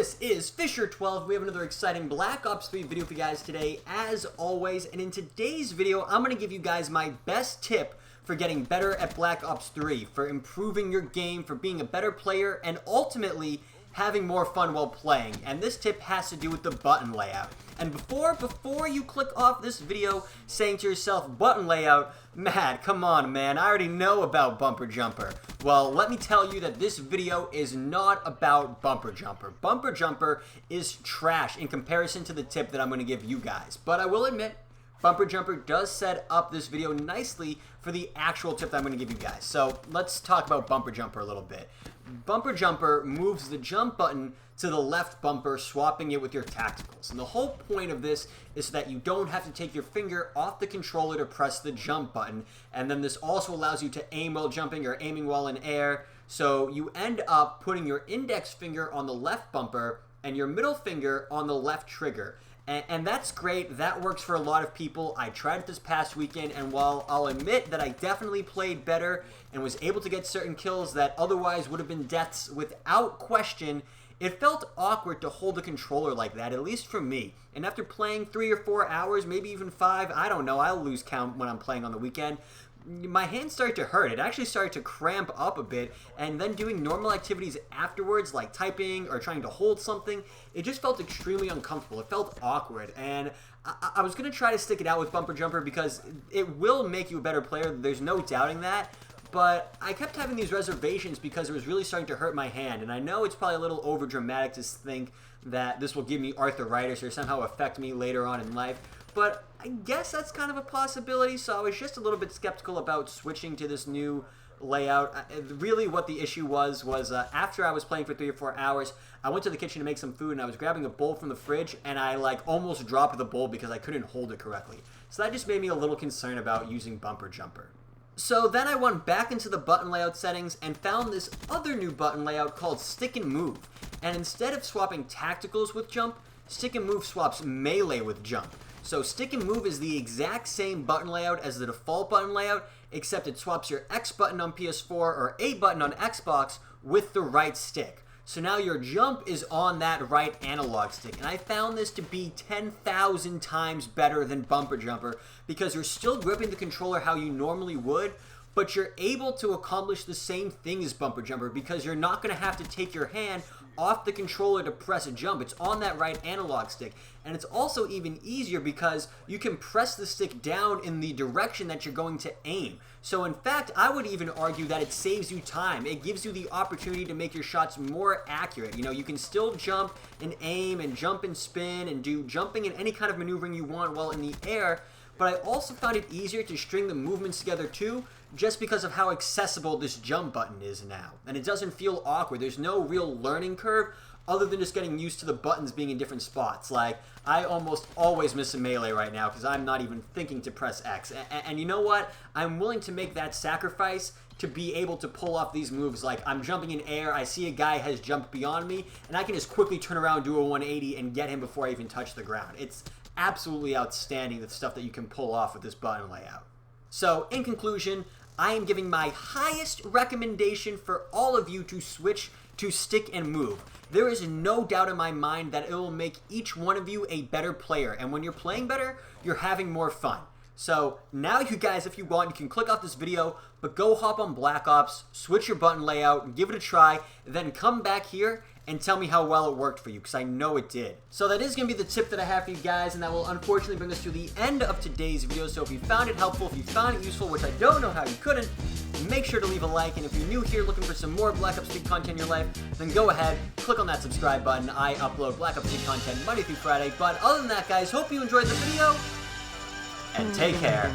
this is FisherTwelve. We have another exciting Black Ops 3 video for you guys today, as always. And in today's video, I'm going to give you guys my best tip for getting better at Black Ops 3, for improving your game, for being a better player, and ultimately having more fun while playing. And this tip has to do with the button layout. And before you click off this video saying to yourself, button layout, Matt, come on, man, I already know about Bumper Jumper. Well, let me tell you that this video is not about Bumper Jumper. Bumper Jumper is trash in comparison to the tip that I'm going to give you guys. But I will admit, Bumper Jumper does set up this video nicely for the actual tip that I'm going to give you guys. So let's talk about Bumper Jumper a little bit. Bumper Jumper moves the jump button to the left bumper, swapping it with your tacticals. And the whole point of this is so that you don't have to take your finger off the controller to press the jump button. And then this also allows you to aim while jumping or aiming while in air. So you end up putting your index finger on the left bumper and your middle finger on the left trigger. And that's great. That works for a lot of people. I tried it this past weekend, and while I'll admit that I definitely played better and was able to get certain kills that otherwise would have been deaths without question, it felt awkward to hold a controller like that, at least for me. And after playing 3 or 4 hours, maybe even 5, I don't know, I'll lose count when I'm playing on the weekend, my hands started to hurt. It actually started to cramp up a bit, and then doing normal activities afterwards, like typing or trying to hold something, it just felt extremely uncomfortable. It felt awkward, and I was going to try to stick it out with Bumper Jumper because it will make you a better player. There's no doubting that. But I kept having these reservations because it was really starting to hurt my hand. And I know it's probably a little over dramatic to think that this will give me arthritis or somehow affect me later on in life. But I guess that's kind of a possibility. So I was just a little bit skeptical about switching to this new layout. Really what the issue was after I was playing for 3 or 4 hours, I went to the kitchen to make some food and I was grabbing a bowl from the fridge and I almost dropped the bowl because I couldn't hold it correctly. So that just made me a little concerned about using Bumper Jumper. So then I went back into the button layout settings and found this other new button layout called Stick and Move. And instead of swapping tacticals with jump, Stick and Move swaps melee with jump. So Stick and Move is the exact same button layout as the default button layout, except it swaps your X button on PS4 or A button on Xbox with the right stick. So now your jump is on that right analog stick. And I found this to be 10,000 times better than Bumper Jumper because you're still gripping the controller how you normally would, but you're able to accomplish the same thing as Bumper Jumper because you're not going to have to take your hand off the controller to press a jump. It's on that right analog stick. And it's also even easier because you can press the stick down in the direction that you're going to aim. So in fact, I would even argue that it saves you time. It gives you the opportunity to make your shots more accurate. You know, you can still jump and aim and jump and spin and do jumping and any kind of maneuvering you want while in the air. But I also found it easier to string the movements together too, just because of how accessible this jump button is now. And it doesn't feel awkward. There's no real learning curve other than just getting used to the buttons being in different spots. Like, I almost always miss a melee right now because I'm not even thinking to press X. And you know what? I'm willing to make that sacrifice to be able to pull off these moves. Like, I'm jumping in air, I see a guy has jumped beyond me, and I can just quickly turn around, do a 180, and get him before I even touch the ground. It's absolutely outstanding, the stuff that you can pull off with this button layout. So, in conclusion, I am giving my highest recommendation for all of you to switch to Stick and Move. There is no doubt in my mind that it will make each one of you a better player, and when you're playing better, you're having more fun. So now you guys, if you want, you can click off this video, but go hop on Black Ops, switch your button layout, give it a try, then come back here and tell me how well it worked for you, because I know it did. So that is going to be the tip that I have for you guys, and that will unfortunately bring us to the end of today's video. So if you found it helpful, if you found it useful, which I don't know how you couldn't, make sure to leave a like. And if you're new here looking for some more Black Ops 3 content in your life, then go ahead, click on that subscribe button. I upload Black Ops 3 content Monday through Friday. But other than that, guys, hope you enjoyed the video, and take care.